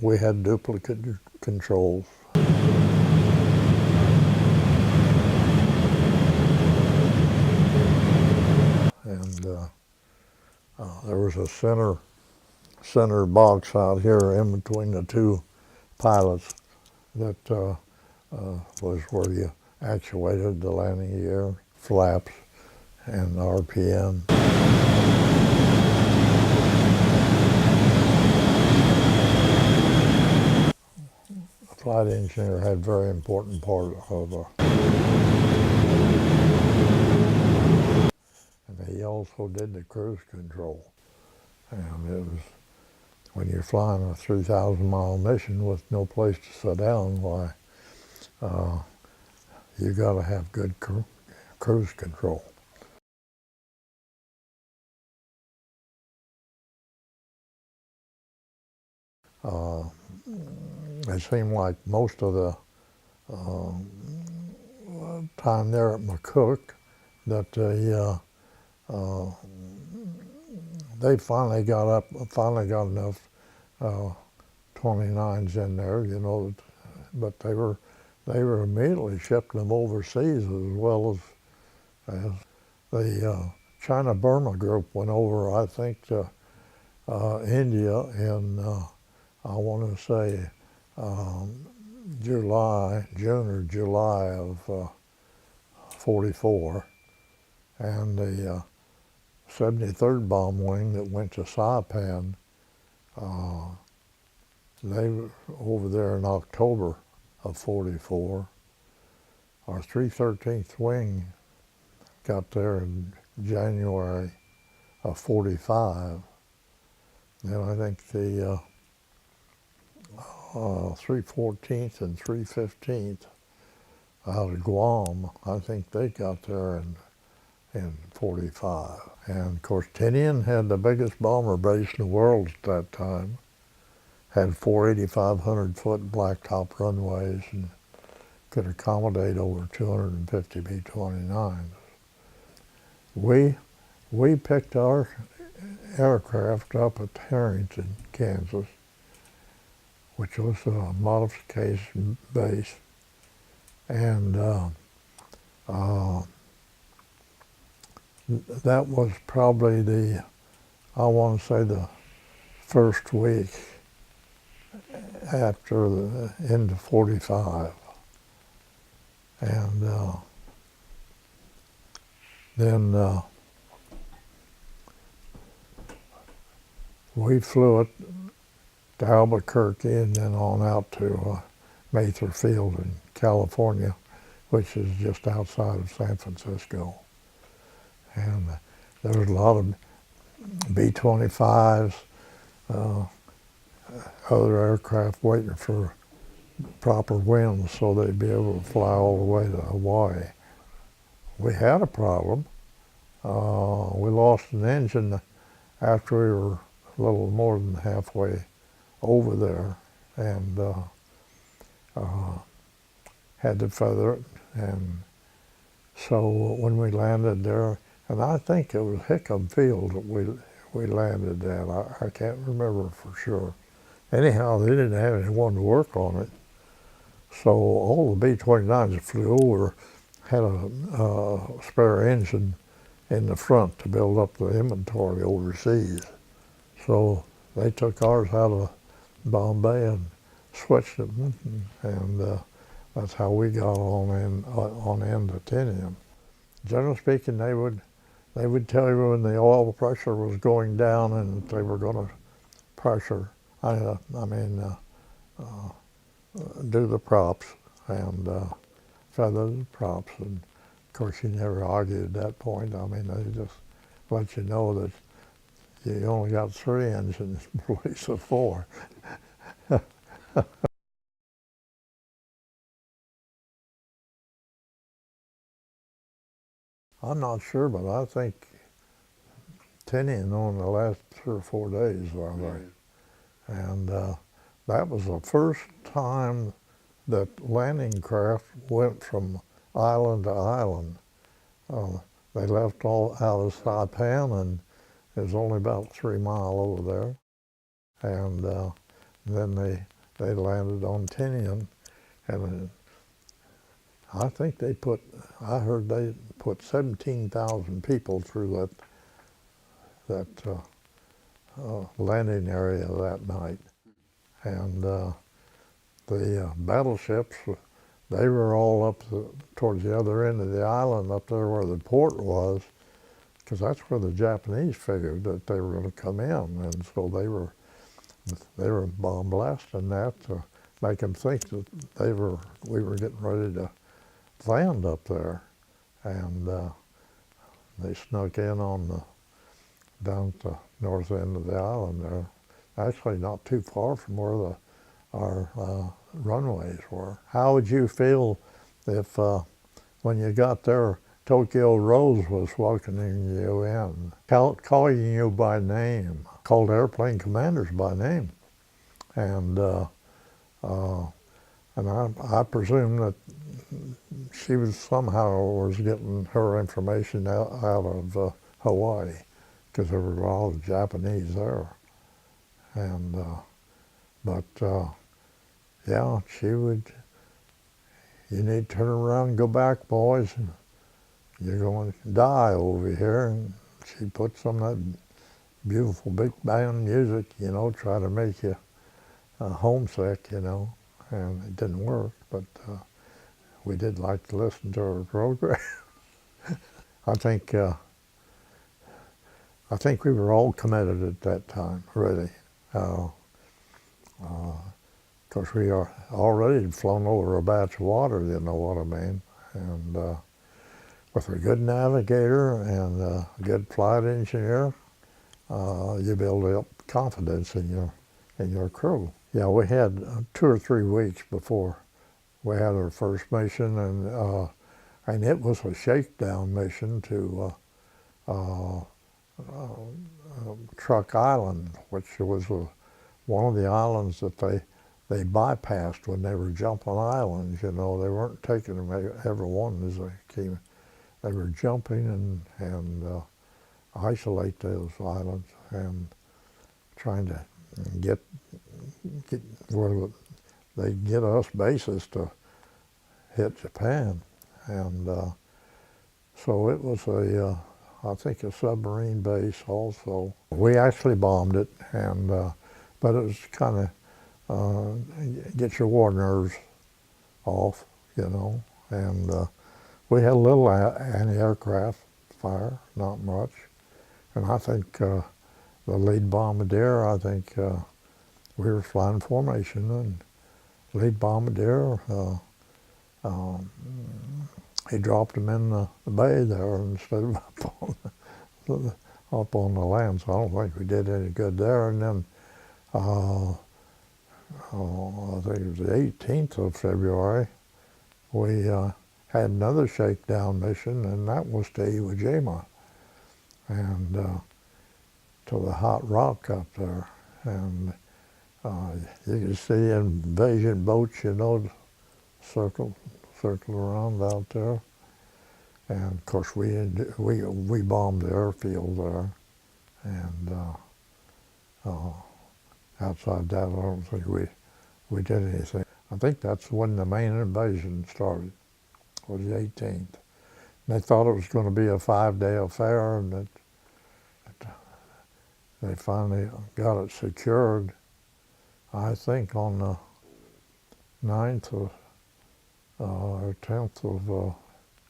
we had duplicate controls. And there was a center box out here in between the two pilots that was where you actuated the landing gear, flaps, and RPM. The flight engineer had a very important part of and he also did the cruise control. And it was, when you're flying a 3,000-mile mission with no place to sit down, why, you got to have good cruise control. It seemed like most of the time there at McCook that they finally got enough 29s in there, you know, but they were immediately shipping them overseas as well as the China-Burma group went over, I think, to India in, I want to say, June or July of 44. And the 73rd Bomb Wing that went to Saipan, they were over there in October of 44. Our 313th Wing got there in January of 45. And I think the 314th and 315th out of Guam, I think they got there in 45. And of course, Tinian had the biggest bomber base in the world at that time. Had 4 8,500-foot blacktop runways and could accommodate over 250 B-29s. We picked our aircraft up at Harrington, Kansas, which was a modification base. And that was probably the, I want to say, the first week after the end of 45. And then we flew it to Albuquerque and then on out to Mather Field in California, which is just outside of San Francisco. And there was a lot of B-25s, other aircraft waiting for proper winds so they'd be able to fly all the way to Hawaii. We had a problem. We lost an engine after we were a little more than halfway over there, and had to feather it. And so when we landed there, and I think it was Hickam Field that we landed at. I can't remember for sure. Anyhow, they didn't have anyone to work on it. So all the B-29s that flew over had a spare engine in the front to build up the inventory overseas. So they took ours out of Bombay and switched it, and that's how we got on end to Tinian. Generally speaking, they would tell you when the oil pressure was going down and they were going to do the props and feather the props. And of course, you never argued at that point. I mean, they just let you know that you only got 3 engines in place of 4. I'm not sure, but I think Tinian on the last 3 or 4 days, right. And that was the first time that landing craft went from island to island. They left all out of Saipan, and it was only about 3 miles over there. And then they landed on Tinian, and I think I heard they put 17,000 people through that landing area that night. And the battleships, they were all up towards the other end of the island, up there where the port was, because that's where the Japanese figured that they were going to come in, and so they were bomb blasting that to make them think that we were getting ready to land up there, and they snuck in down at the north end of the island there, actually not too far from where our runways were. How would you feel if when you got there, Tokyo Rose was welcoming you in, calling you by name, called airplane commanders by name, and I presume that she was getting her information out of Hawaii, because there were all the Japanese there, and yeah, she would. You need to turn around and go back, boys. You're going to die over here. And she put some of that beautiful big band music, try to make you homesick, and it didn't work, but we did like to listen to her program. I think we were all committed at that time, really. Of course, we are already flown over a batch of water, you know what I mean, and with a good navigator and a good flight engineer, you build up confidence in your crew. Yeah, we had 2 or 3 weeks before we had our first mission, and it was a shakedown mission to Truck Island, which was one of the islands that they bypassed when they were jumping islands. They weren't taking them every one as they came. They were jumping and isolate those islands and trying to get where they get us bases to hit Japan, and so it was I think a submarine base also. We actually bombed it, and but it was kind of get your war nerves off, and we had a little anti-aircraft fire, not much, and I think the lead bombardier, I think we were flying formation, and lead bombardier, he dropped him in the bay there instead of up on the land, so I don't think we did any good there. And then I think it was the 18th of February, we had another shakedown mission, and that was to Iwo Jima, and to the hot rock up there. And you can see invasion boats, circle around out there. And of course we bombed the airfield there, and outside that I don't think we did anything. I think that's when the main invasion started, was the 18th. And they thought it was going to be a 5-day affair, and that they finally got it secured, I think on the 9th or 10th of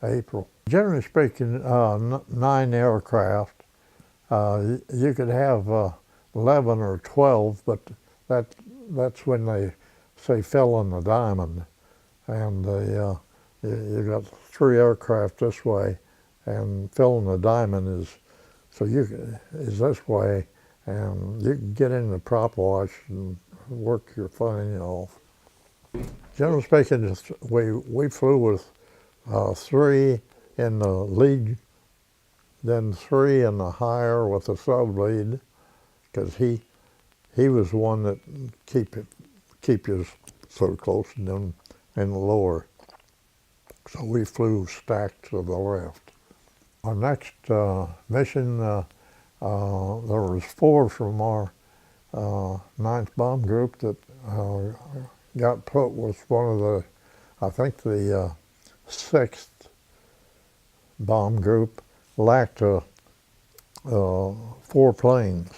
April. Generally speaking, 9 aircraft. You could have 11 or 12, but that's when they say fill in the diamond, and you got 3 aircraft this way, and fill in the diamond is this way, and you can get into prop wash and work your plane off. Generally speaking, we flew with 3 in the lead, then 3 in the higher with the sub-lead, because he was the one that keep you so close, and then in the lower. So we flew stacked to the left. Our next mission, there was 4 from our Ninth Bomb Group that got put with one of the, I think the Sixth Bomb Group lacked 4 planes,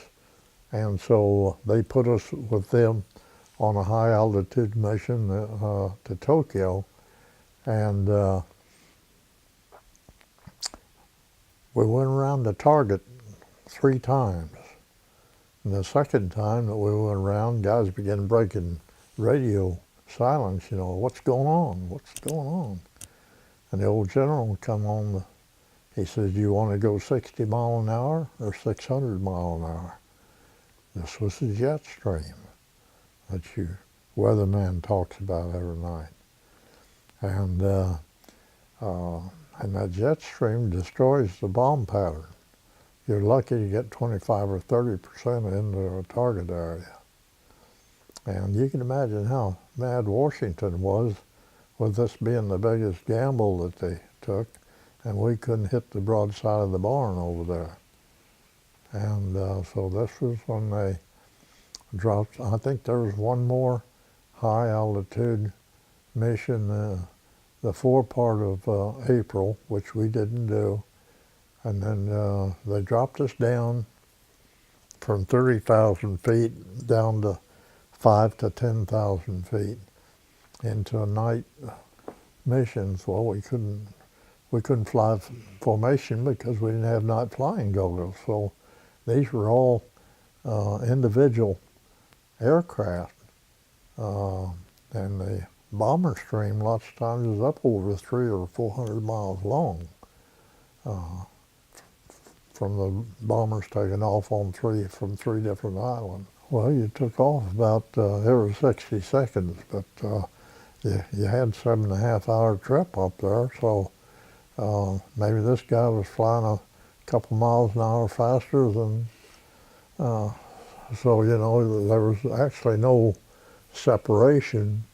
and so they put us with them on a high altitude mission to Tokyo, and we went around the target 3 times. And the second time that we went around, guys began breaking radio silence, what's going on, what's going on? And the old general would come on, he says, you want to go 60 mile an hour or 600 mile an hour? This was the jet stream that you weatherman talks about every night. And that jet stream destroys the bomb pattern. You're lucky to get 25 or 30% into a target area. And you can imagine how mad Washington was with this being the biggest gamble that they took, and we couldn't hit the broadside of the barn over there. And so this was when they dropped. I think there was one more high altitude mission the forepart of April, which we didn't do. And then they dropped us down from 30,000 feet down to 5,000 to 10,000 feet into night missions. Well, we couldn't fly formation because we didn't have night flying goggles. So these were all individual aircraft, and the bomber stream lots of times is up over 300 or 400 miles long. From the bombers taking off from 3 different islands. Well, you took off about every 60 seconds, but you had 7.5 hour trip up there, so maybe this guy was flying a couple miles an hour faster than, so there was actually no separation,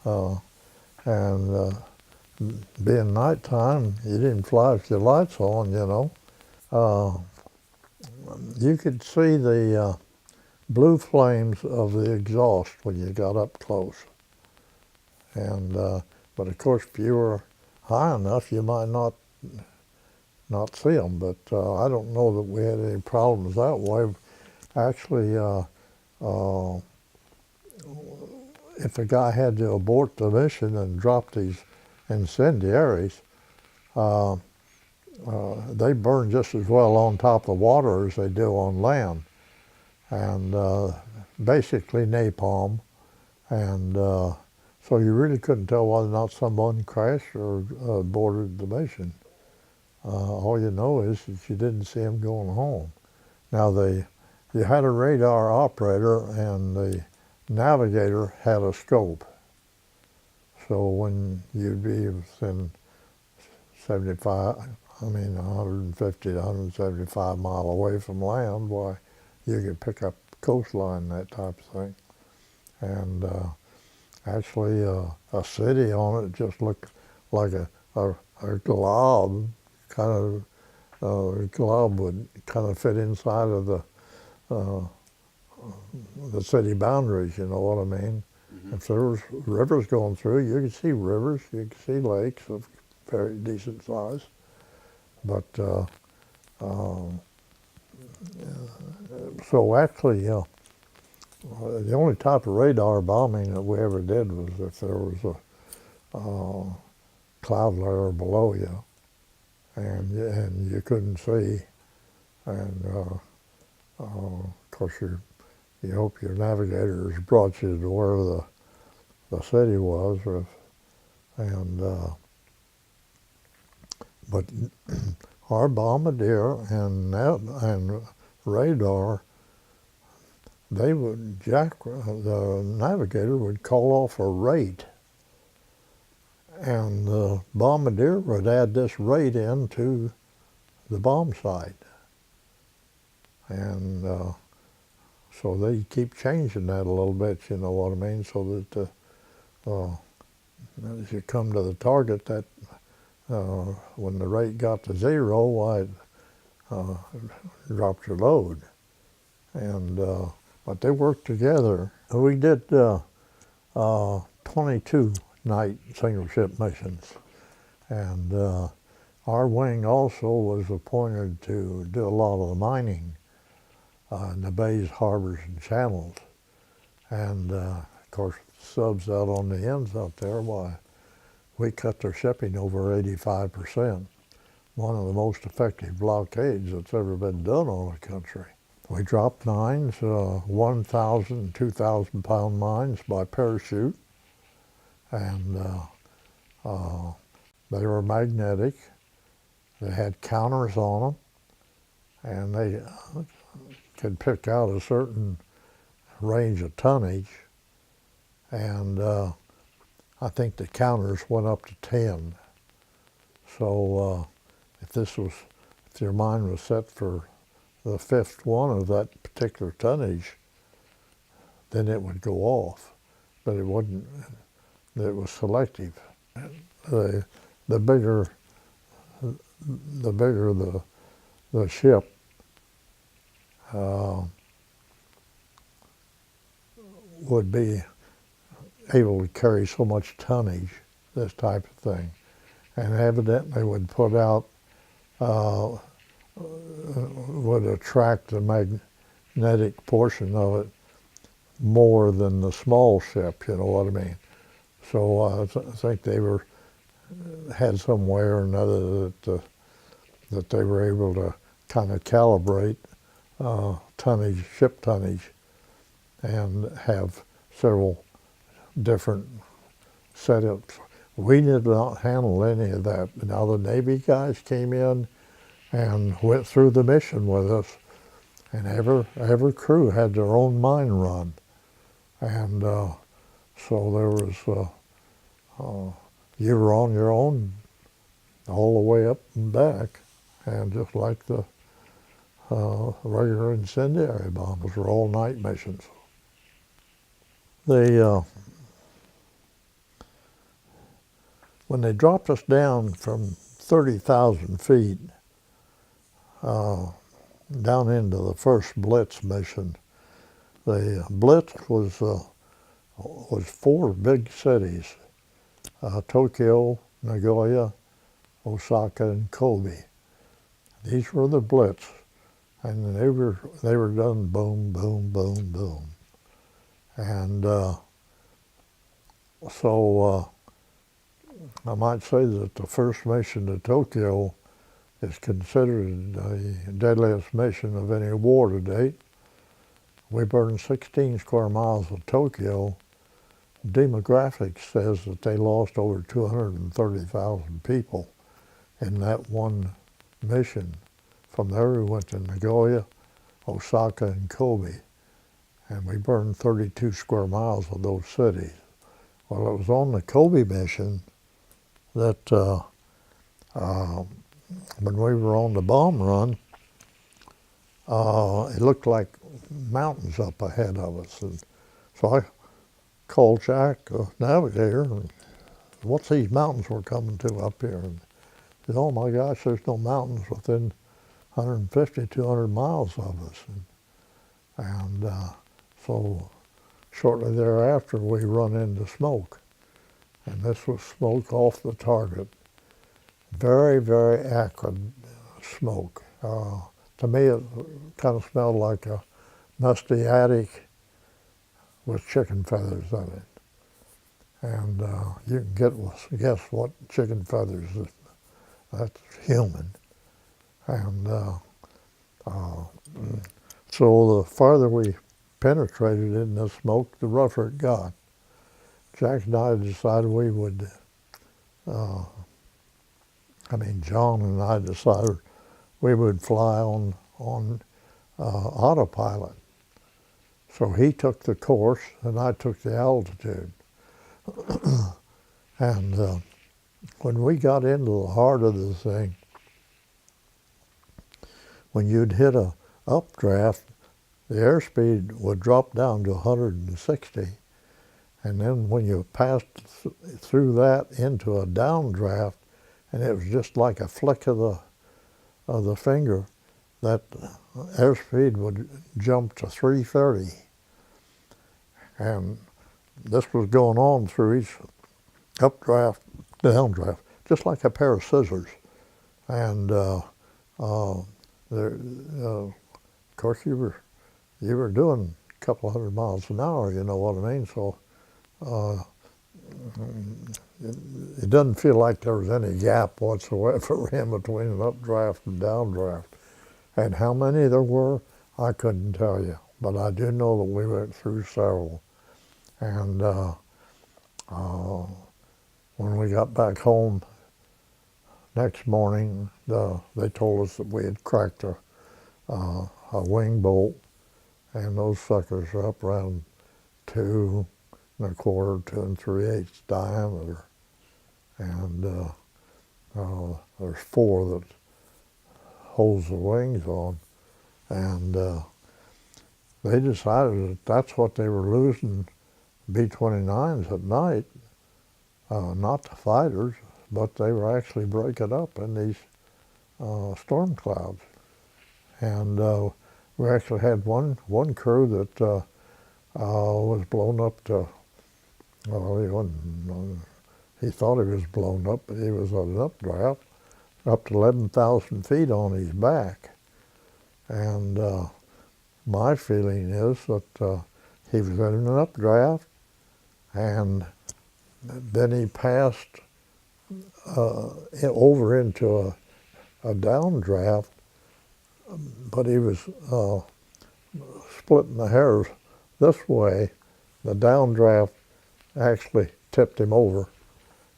and being nighttime, you didn't fly with your lights on, you could see the blue flames of the exhaust when you got up close. And but of course, if you were high enough, you might not see them. But I don't know that we had any problems that way. Actually, if a guy had to abort the mission and drop these incendiaries, they burn just as well on top of the water as they do on land. And basically napalm. And so you really couldn't tell whether or not someone crashed or aborted the mission. All you know is that you didn't see them going home. Now you had a radar operator and the navigator had a scope. So when you'd be within 150 to 175 mile away from land, why, you could pick up coastline, that type of thing. And actually a city on it just looked like a glob, a glob would kind of fit inside of the city boundaries, you know what I mean? Mm-hmm. If there was rivers going through, you could see rivers, you could see lakes of very decent size. But so actually, the only type of radar bombing that we ever did was if there was a cloud layer below you, and you couldn't see, and of course you hope your navigators brought you to where the city was, but our bombardier and radar, the navigator would call off a rate, and the bombardier would add this rate into the bomb site. And so they keep changing that a little bit, you know what I mean, so that as you come to the target, that when the rate got to 0, why it dropped your load. And but they worked together. We did 22 night single ship missions, and our wing also was appointed to do a lot of the mining in the bays, harbors, and channels. And of course, subs out on the ends out there, why, we cut their shipping over 85%. One of the most effective blockades that's ever been done on a country. We dropped mines, 1,000, 2,000 pound mines by parachute, and they were magnetic. They had counters on them, and they could pick out a certain range of tonnage, and I think the counters went up to 10. So if your mine was set for the fifth one of that particular tonnage, then it would go off, but it wouldn't. It was selective. The bigger the ship, would be able to carry so much tonnage, this type of thing, and evidently would put out, would attract the magnetic portion of it more than the small ship, you know what I mean? So I think they had some way or another that they were able to kind of calibrate tonnage, ship tonnage, and have several different setups. We did not handle any of that. Now the Navy guys came in and went through the mission with us, and every crew had their own mine run, and so there was you were on your own all the way up and back, and just like the regular incendiary bombers were all night missions. When they dropped us down from 30,000 feet down into the first Blitz mission, the Blitz was 4 big cities, Tokyo, Nagoya, Osaka, and Kobe. These were the Blitz, and they were done boom, boom, boom, boom. And so I might say that the first mission to Tokyo is considered the deadliest mission of any war to date. We burned 16 square miles of Tokyo. Demographics says that they lost over 230,000 people in that one mission. From there we went to Nagoya, Osaka, and Kobe, and we burned 32 square miles of those cities. Well, it was on the Kobe mission that when we were on the bomb run, it looked like mountains up ahead of us. And so I called Jack, the navigator, and what's these mountains we're coming to up here? And he said, oh my gosh, there's no mountains within 150, 200 miles of us. And so shortly thereafter, we run into smoke. And this was smoke off the target. Very, very acrid smoke. To me, it kind of smelled like a musty attic with chicken feathers in it. And you can guess what chicken feathers is. That's human. And so the farther we penetrated in the smoke, the rougher it got. Jack and I decided we would, John and I decided we would fly on autopilot. So he took the course and I took the altitude. And when we got into the heart of the thing, when you'd hit a updraft, the airspeed would drop down to 160. And then when you passed through that into a downdraft, and it was just like a flick of the finger, that airspeed would jump to 330. And this was going on through each updraft, downdraft, just like a pair of scissors. And of course, you were doing a couple of hundred miles an hour. You know what I mean? So it doesn't feel like there was any gap whatsoever in between an updraft and downdraft. And how many there were, I couldn't tell you. But I do know that we went through several. And when we got back home next morning, they told us that we had cracked a wing bolt, and those suckers are up around 2 1/4, 2 3/8 diameter. And there's 4 that holds the wings on. And they decided that that's what they were losing B-29s at night, not the fighters, but they were actually breaking up in these storm clouds. And we actually had one crew that was blown up to, well, he thought he was blown up, but he was on an updraft, up to 11,000 feet on his back. And my feeling is that he was in an updraft, and then he passed over into a downdraft, but he was splitting the hairs this way. The downdraft actually tipped him over,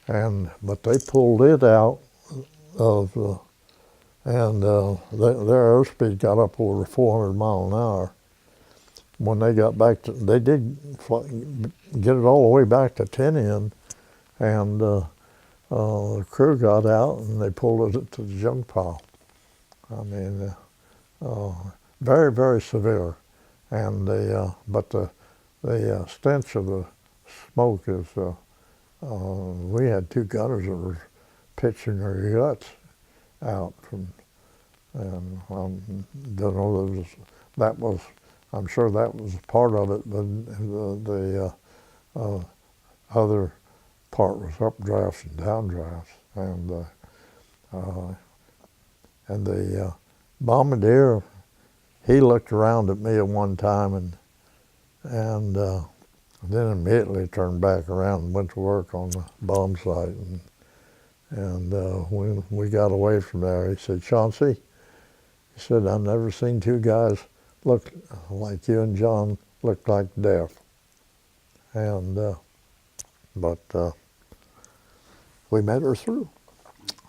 but they pulled it out of and their airspeed got up over 400 miles an hour. When they got back to, they did get it all the way back to Tinian, and the crew got out and they pulled it to the junk pile. I mean, very, very severe. And but the stench of the smoke is, we had 2 gunners that were pitching their guts out from, and don't know, that was, I'm sure that was part of it, but the other part was updrafts and downdrafts. And the bombardier, he looked around at me at one time and then immediately turned back around and went to work on the bomb site. And when we got away from there, he said, "Chauncey," he said, "I've never seen 2 guys look like you and John looked like death." And but we made her through,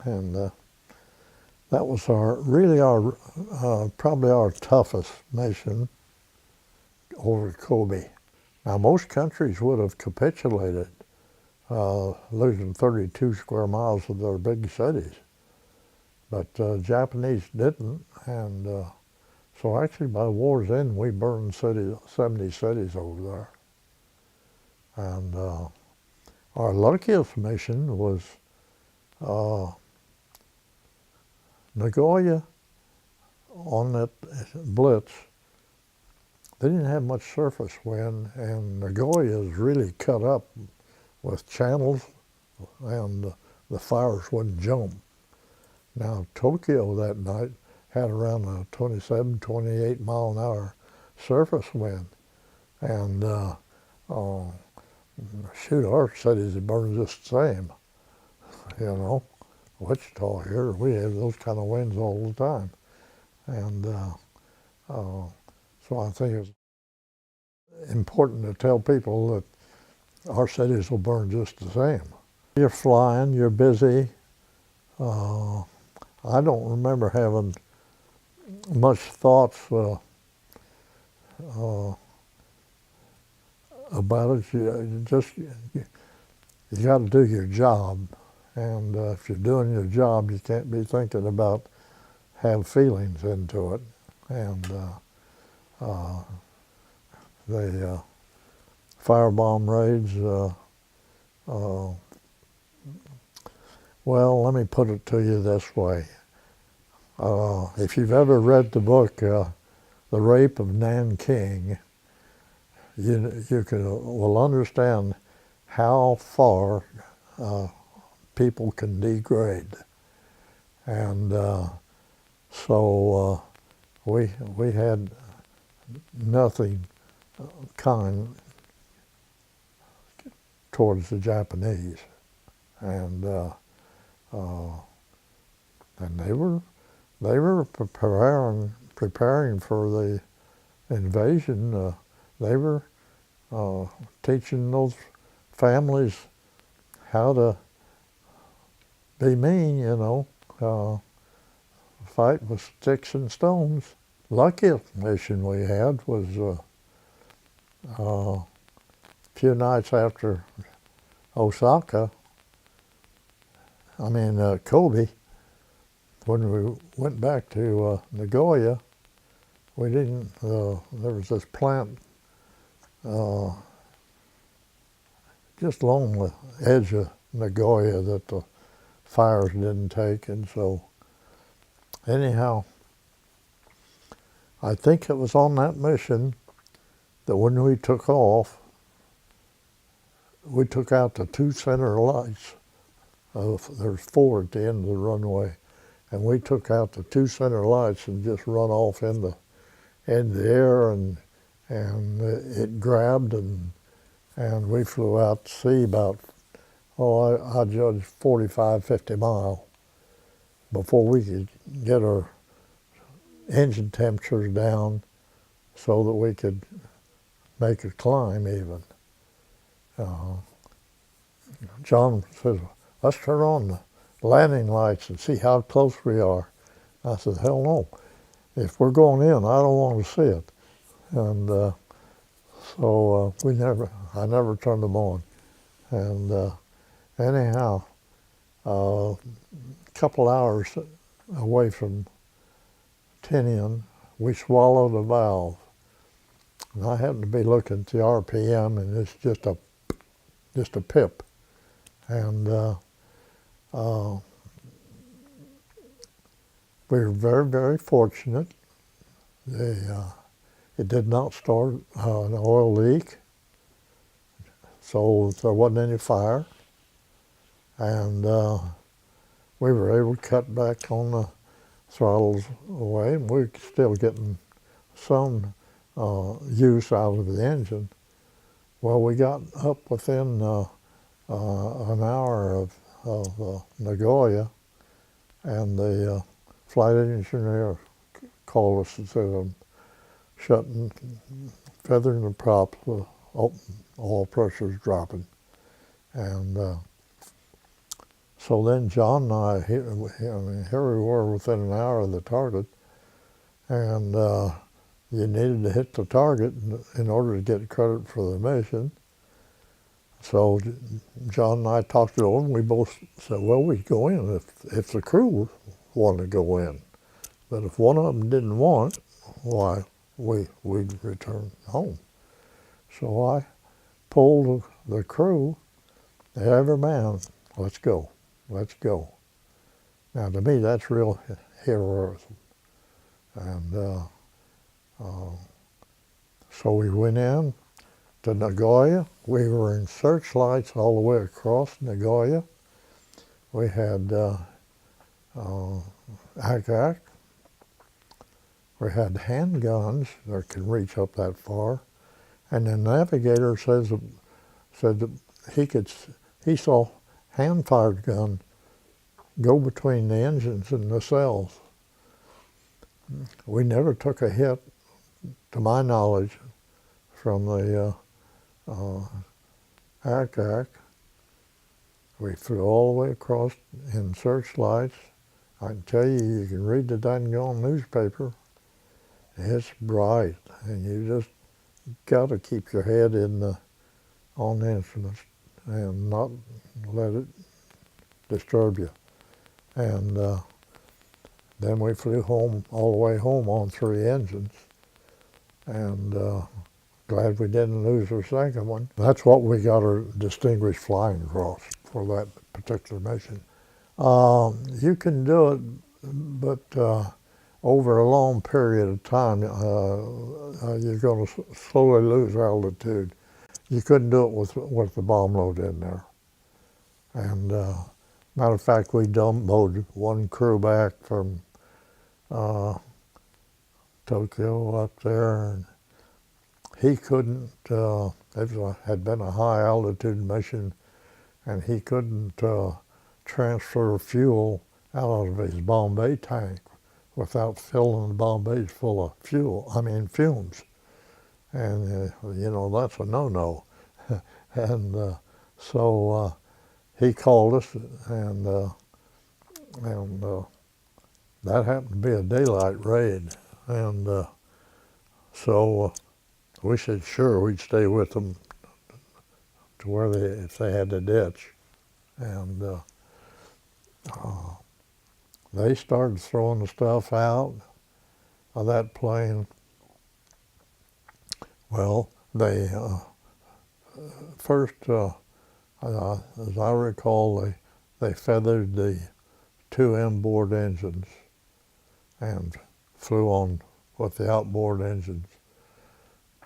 and that was probably our toughest mission over Kobe. Now, most countries would have capitulated, losing 32 square miles of their big cities, but Japanese didn't, and so actually by war's end we burned 70 cities over there. And our luckiest mission was Nagoya. On that blitz, they didn't have much surface wind, and Nagoya is really cut up with channels, and the fires wouldn't jump. Now, Tokyo that night had around a 27, 28 mile an hour surface wind, and shoot, our cities had burned just the same, you know. Wichita here, we have those kind of winds all the time. And so I think it's important to tell people that our cities will burn just the same. You're flying, you're busy. I don't remember having much thoughts about it. You got to do your job. And if you're doing your job, you can't be thinking about have feelings into it. And the firebomb raids, well, let me put it to you this way. If you've ever read the book, The Rape of Nanking, you will understand how far people can degrade. And so we had nothing kind towards the Japanese, and they were preparing for the invasion. They were teaching those families how to be mean, fight with sticks and stones. Luckiest mission we had was a few nights after Kobe, when we went back to Nagoya. We didn't, there was this plant just along the edge of Nagoya that the fires didn't take, and so anyhow, I think it was on that mission that when we took off, we took out the two center lights. There's four at the end of the runway, and we took out the two center lights and just run off in the air, and it grabbed, and we flew out to sea about, I judged 45, 50 miles before we could get our engine temperatures down so that we could make a climb even. John says, let's turn on the landing lights and see how close we are. I said, hell no. If we're going in, I don't want to see it. And so I never turned them on. And anyhow, a couple hours away from Tinian, we swallowed a valve. And I happened to be looking at the RPM, and it's just a pip. And we were very, very fortunate. It did not start an oil leak, so there wasn't any fire. And we were able to cut back on the throttles away, and we were still getting some use out of the engine. Well, we got up within an hour of Nagoya, and the flight engineer called us and said, I'm feathering the props, the oil pressure's dropping. And so then John and I, here we were within an hour of the target, and you needed to hit the target in order to get credit for the mission. So John and I talked it over, and we both said, well, we'd go in if the crew wanted to go in. But if one of them didn't want, why, we'd return home. So I pulled the crew, every man, let's go. Now to me, that's real heroism. And so we went in to Nagoya. We were in searchlights all the way across Nagoya. We had ACAC. We had handguns that could reach up that far. And the navigator said that he saw hand-fired gun go between the engines and the cells. We never took a hit, to my knowledge, from the ACAC. We flew all the way across in searchlights. I can tell you, you can read the dang-gone newspaper. It's bright, and you just got to keep your head on the instruments and not let it disturb you. And then we flew home, all the way home on 3 engines, and glad we didn't lose our second one. That's what we got our Distinguished Flying Cross for that particular mission. You can do it, but over a long period of time, you're going to slowly lose altitude. You couldn't do it with the bomb load in there. And matter of fact, we dumboed one crew back from Tokyo up there, and he couldn't, had been a high altitude mission, and he couldn't transfer fuel out of his Bombay tank without filling the Bombays full of fumes. And, that's a no-no. And so he called us, and that happened to be a daylight raid. And so we said, sure, we'd stay with them to where if they had to ditch. And they started throwing the stuff out of that plane. Well, they first, as I recall, they feathered the two inboard engines and flew on with the outboard engines.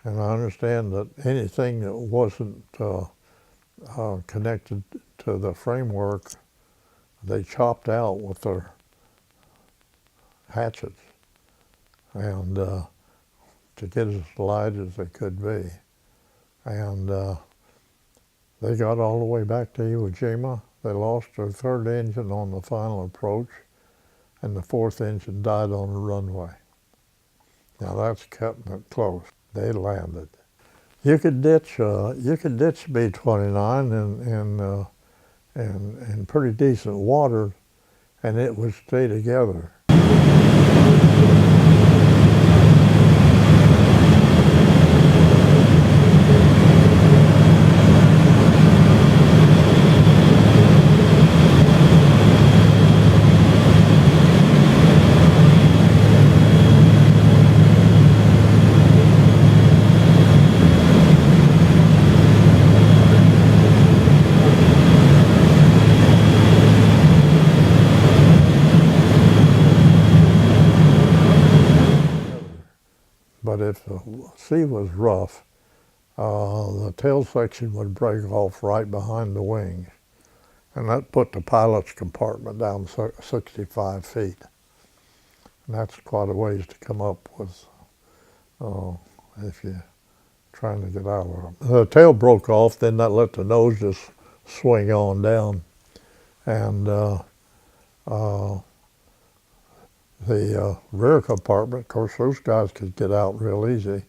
And I understand that anything that wasn't connected to the framework, they chopped out with their hatchets, and to get as light as they could be. And they got all the way back to Iwo Jima. They lost their third engine on the final approach, and the fourth engine died on the runway. Now that's cutting it close. They landed. You could ditch B-29 in pretty decent water, and it would stay together. But if the sea was rough, the tail section would break off right behind the wings. And that put the pilot's compartment down 65 feet. And that's quite a ways to come up with if you're trying to get out of it. The tail broke off, then that let the nose just swing on down. And the rear compartment, of course, those guys could get out real easy,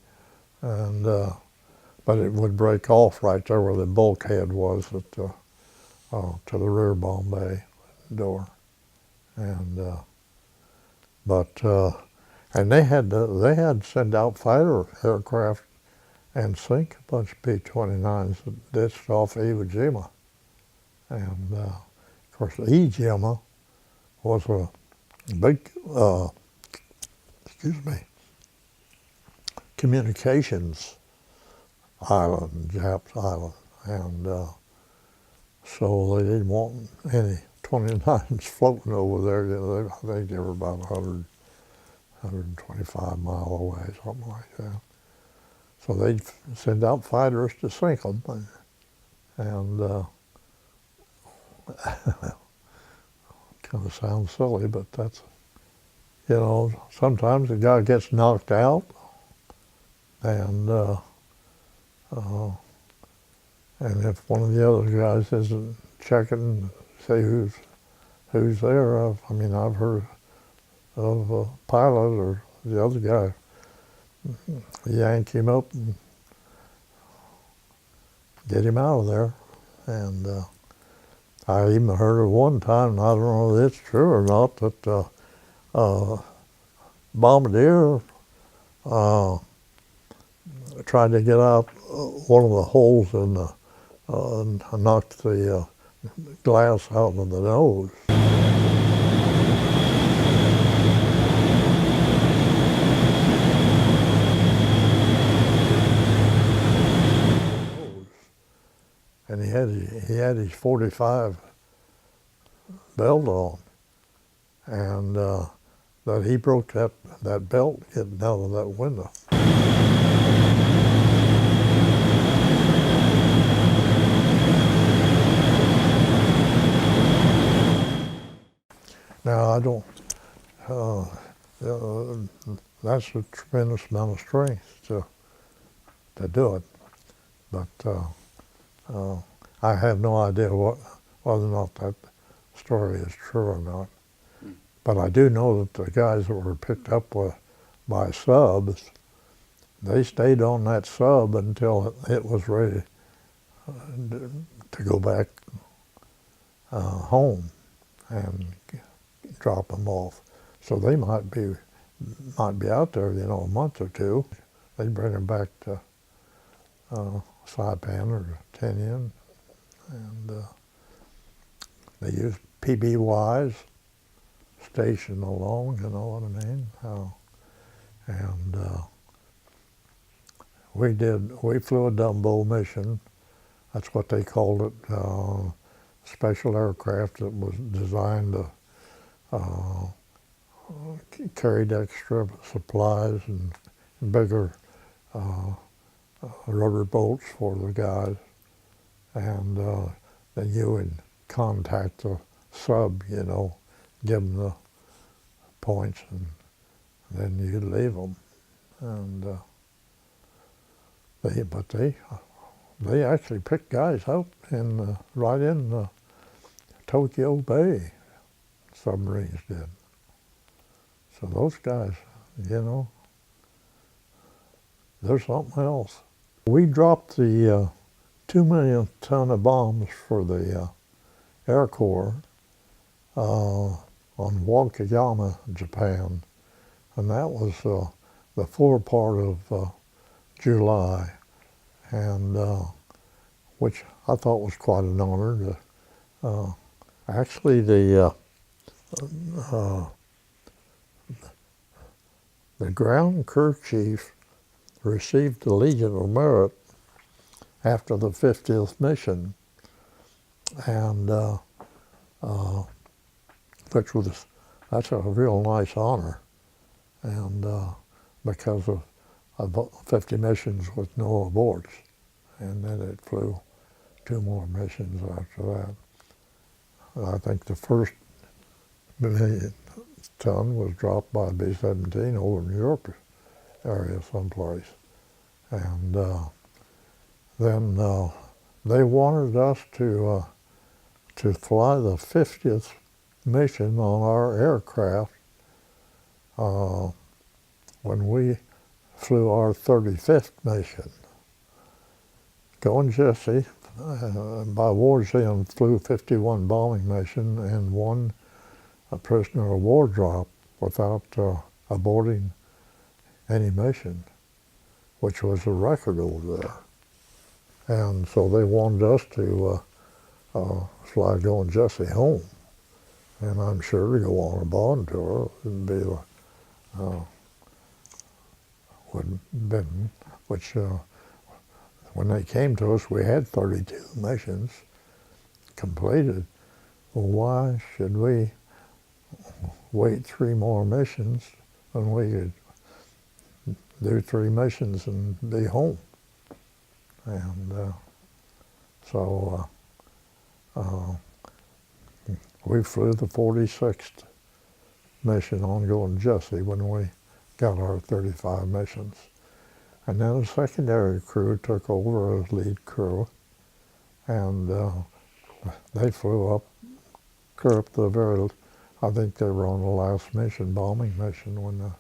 and but it would break off right there where the bulkhead was at the, to the rear Bombay door, and and they had to send out fighter aircraft and sink a bunch of B-29s that ditched off Iwo Jima, and of course Iwo Jima was a big, communications island, Japs island, and so they didn't want any 29s floating over there. I think they were about 100, 125 miles away, something like that. So they'd send out fighters to sink them, and kind of sounds silly, but that's, sometimes the guy gets knocked out, and if one of the other guys isn't checking to see who's there, I've heard of a pilot or the other guy yank him up and get him out of there, and I even heard of one time, and I don't know if it's true or not, that bombardier tried to get out one of the holes in the, knocked the glass out of the nose. And he had his 45 belt on, and that he broke that belt getting out of that window. Now I don't, that's a tremendous amount of strength to do it, but I have no idea whether or not that story is true or not. But I do know that the guys that were picked up by subs, they stayed on that sub until it was ready to go back home and drop them off. So they might be out there, a month or two. They'd bring them back to Saipan or Tinian, and they used PBYs, station along, you know what I mean? And we flew a Dumbo mission. That's what they called it, special aircraft that was designed to carried extra supplies and bigger rubber bolts for the guys. And then you would contact the sub, give them the points, and then you'd leave them. And they actually picked guys up right in Tokyo Bay. Submarines did. So those guys, there's something else. We dropped the 2 million ton of bombs for the Air Corps on Wakayama, Japan, and that was the forepart of July, and which I thought was quite an honor. Actually, the ground crew chief received the Legion of Merit after the 50th mission, and that's a real nice honor, and because of 50 missions with no aborts, and then it flew 2 more missions after that. I think the first million ton was dropped by B-17 over in Europe area someplace, and then they wanted us to fly the 50th mission on our aircraft when we flew our 35th mission. Going Jesse, by war's end, flew 51 bombing mission and 1 prisoner of war drop without aborting any mission, which was a record over there. And so they wanted us to fly Going Jesse home, and I'm sure to go on a bond tour would be which when they came to us, we had 32 missions completed. Well, why should we wait 3 more missions when we could do 3 missions and be home? And so we flew the 46th mission on Going Jesse when we got our 35 missions. And then the secondary crew took over as lead crew, and they flew up the very, I think they were on the last mission, bombing mission, when it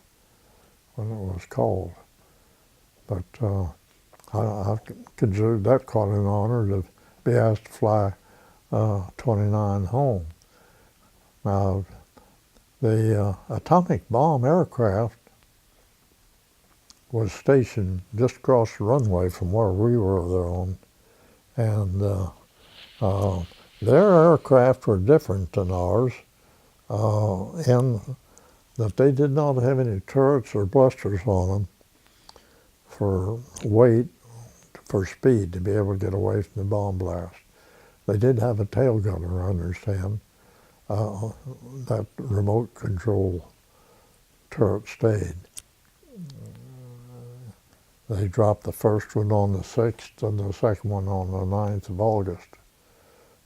was called. But I considered that quite an honor to be asked to fly 29 home. Now, the atomic bomb aircraft was stationed just across the runway from where we were there on, and their aircraft were different than ours in that they did not have any turrets or blusters on them for weight, for speed, to be able to get away from the bomb blast. They did have a tail gunner, I understand, that remote control turret stayed. They dropped the first one on the 6th and the second one on the 9th of August.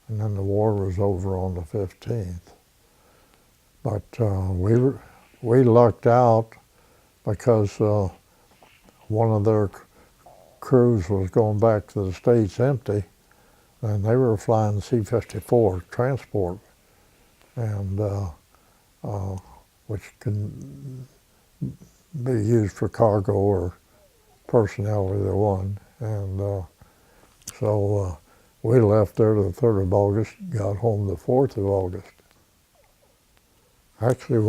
And then the war was over on the 15th. But we lucked out because one of their crews was going back to the States empty, and they were flying C-54 transport, and which can be used for cargo or personnel, either one. And so we left there the 3rd of August, got home the 4th of August. Actually,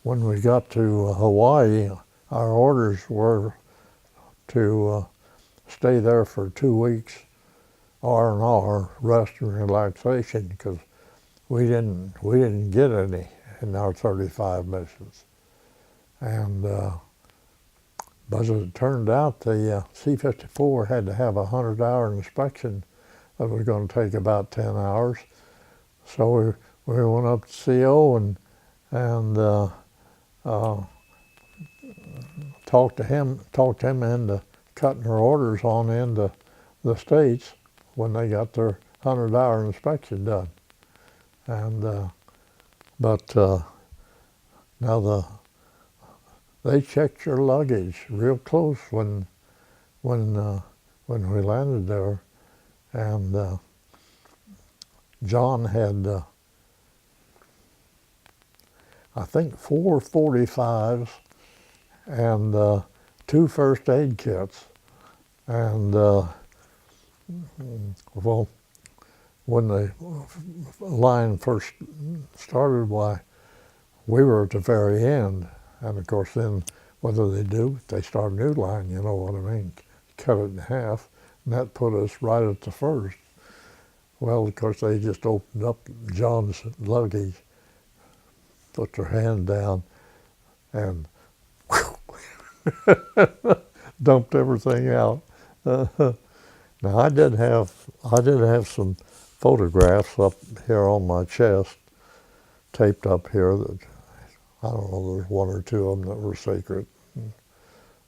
when we got to Hawaii, our orders were to stay there for 2 weeks, R&R, rest and relaxation, because we didn't get any in our 35 missions. And but as it turned out, the C-54 had to have a 100-hour inspection that was going to take about 10 hours. So we went up to CO and talked him into cutting our orders on into the States when they got their 100-hour inspection done. And but now they checked your luggage real close when we landed there, and John had I think 4 45s and 2 first aid kits, and well, when the line first started, why, we were at the very end. And of course then, what do? They start a new line, you know what I mean? Cut it in half, and that put us right at the first. Well, of course, they just opened up John's luggage, put their hand down, and dumped everything out. Now I did have some photographs up here on my chest, taped up here, that I don't know, there's 1 or 2 of them that were secret.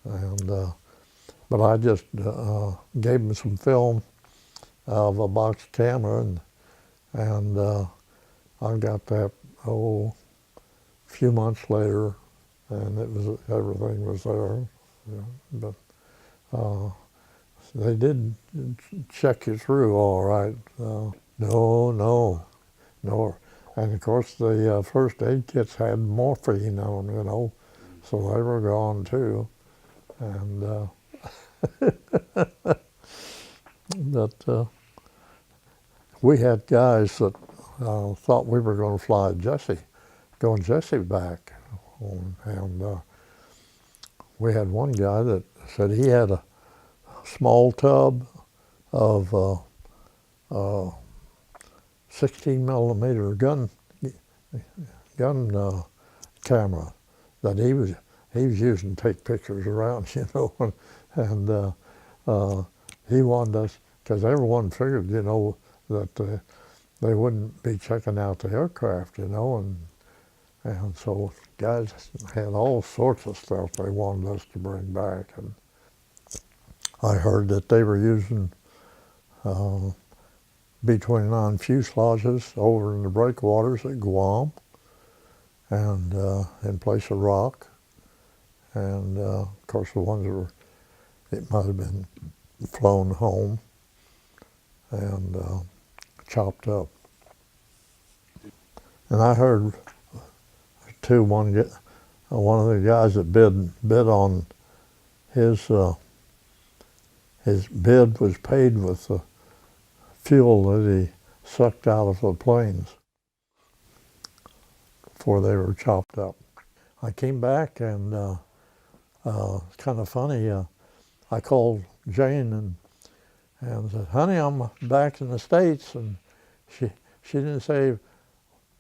And but I just gave them some film of a box camera, and I got that a few months later, and everything was there. Yeah, but they did check you through all right. No. And of course, the first aid kits had morphine on them, you know, so they were gone too. And but we had guys that thought we were going to fly Jesse back home, and we had one guy that said he had a small tub of 16 millimeter gun camera that he was using to take pictures around, you know, and he wanted us, because everyone figured, you know, that they wouldn't be checking out the aircraft, you know, and so guys had all sorts of stuff they wanted us to bring back. And I heard that they were using B-29 fuselages over in the breakwaters at Guam, and in place of rock. And of course, the ones that were, it might have been flown home and chopped up. And I heard too, one of the guys that bid on his bid was paid with the fuel that he sucked out of the planes before they were chopped up. I came back, and it's kind of funny. I called Jane and said, "Honey, I'm back in the States," and she didn't say,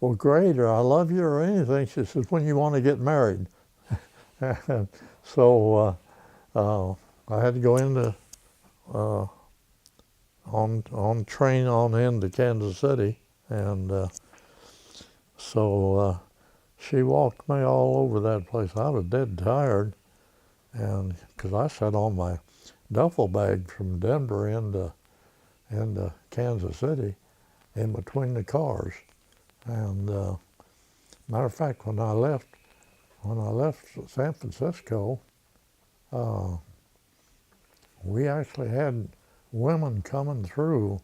"Well, great," or "I love you," or anything. She said, "When you want to get married." So I had to go into on train on into Kansas City, and so she walked me all over that place. I was dead tired, and because I sat on my duffel bag from Denver into Kansas City, in between the cars. And matter of fact, when I left San Francisco, uh, we actually had women coming through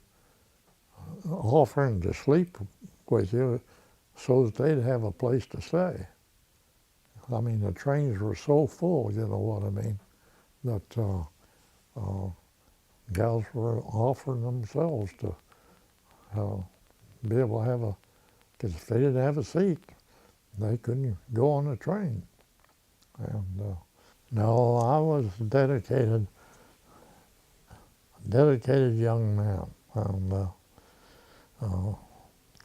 offering to sleep with you so that they'd have a place to stay. I mean, the trains were so full, you know what I mean, that gals were offering themselves to be able to have a, because if they didn't have a seat, they couldn't go on the train. And no, I was dedicated young man, and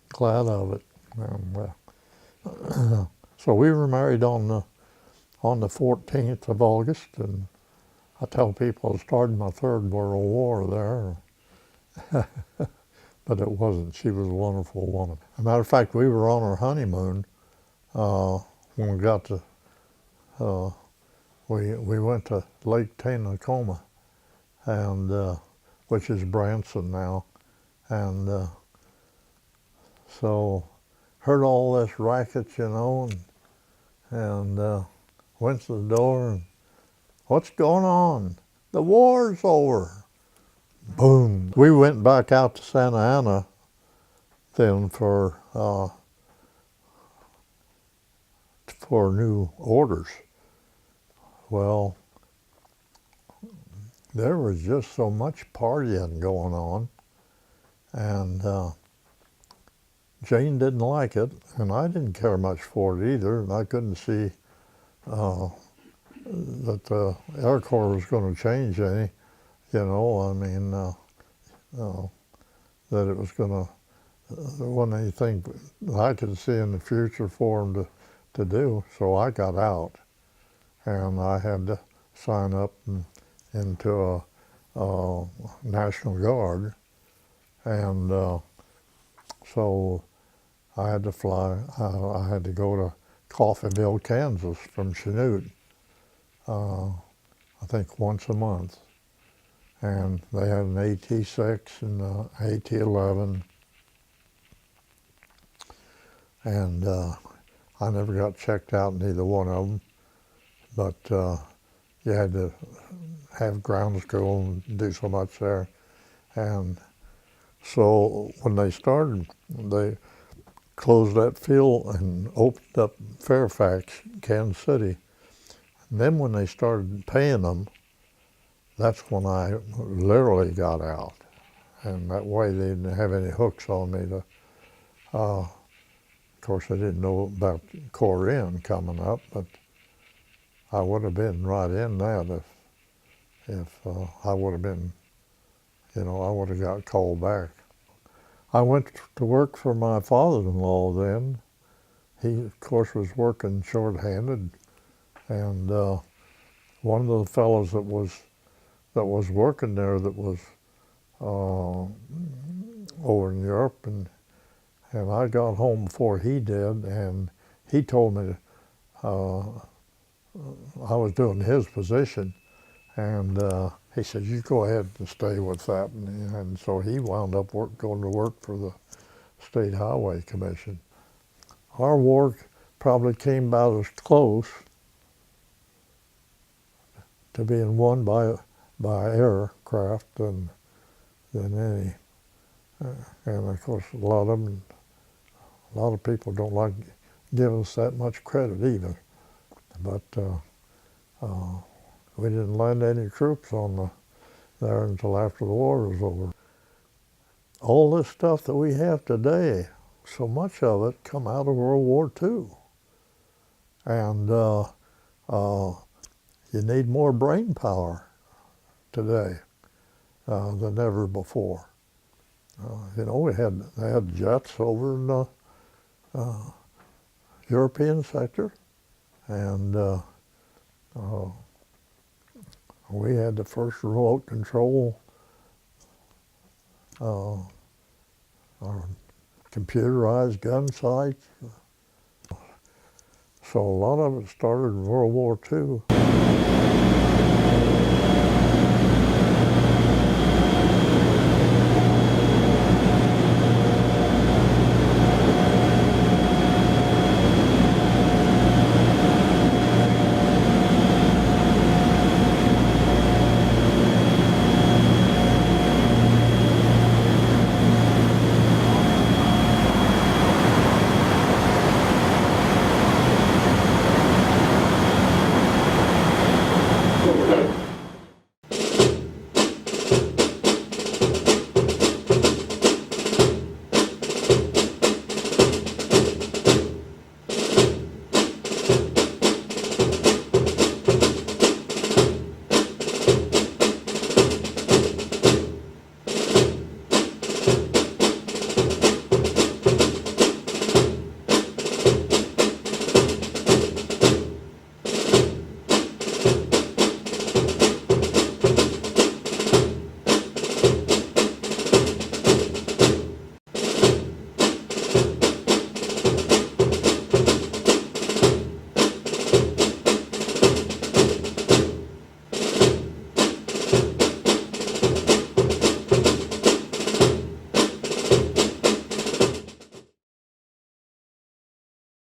glad of it. And so we were married on the 14th of August, and I tell people I started my Third World War there, but it wasn't. She was a wonderful woman. As a matter of fact, we were on our honeymoon when we got to. We went to Lake Tanacoma, and which is Branson now, and so heard all this racket, you know, and went to the door and, what's going on? The war's over. Boom. We went back out to Santa Ana then for new orders. Well, there was just so much partying going on, and Jane didn't like it, and I didn't care much for it either, and I couldn't see that the Air Corps was going to change any, you know, I mean, that it was going to, there wasn't anything I could see in the future for them to do, so I got out, and I had to sign up into a National Guard, and so I had to fly, I had to go to Coffeyville, Kansas from Chanute, I think once a month. And they had an AT-6 and an AT-11. And I never got checked out in either one of them. But you had to have ground school and do so much there. And so when they started, they closed that field and opened up Fairfax, Kansas City. And then when they started paying them, that's when I literally got out. And that way they didn't have any hooks on me to, of course I didn't know about Corps In coming up, but I would have been right in that if I would have been, you know, I would have got called back. I went to work for my father-in-law then. He, of course, was working short-handed, and one of the fellows that was working there that was over in Europe, and I got home before he did, and he told me I was doing his position, and he said, you go ahead and stay with that, and so he wound up going to work for the State Highway Commission. Our war probably came about as close to being won by aircraft than any. And of course, a lot of people don't like give us that much credit either. But we didn't land any troops on there until after the war was over. All this stuff that we have today, so much of it come out of World War II. And you need more brain power today than ever before. You know, they had jets over in the European sector, and we had the first remote control or computerized gun sights. So a lot of it started in World War II.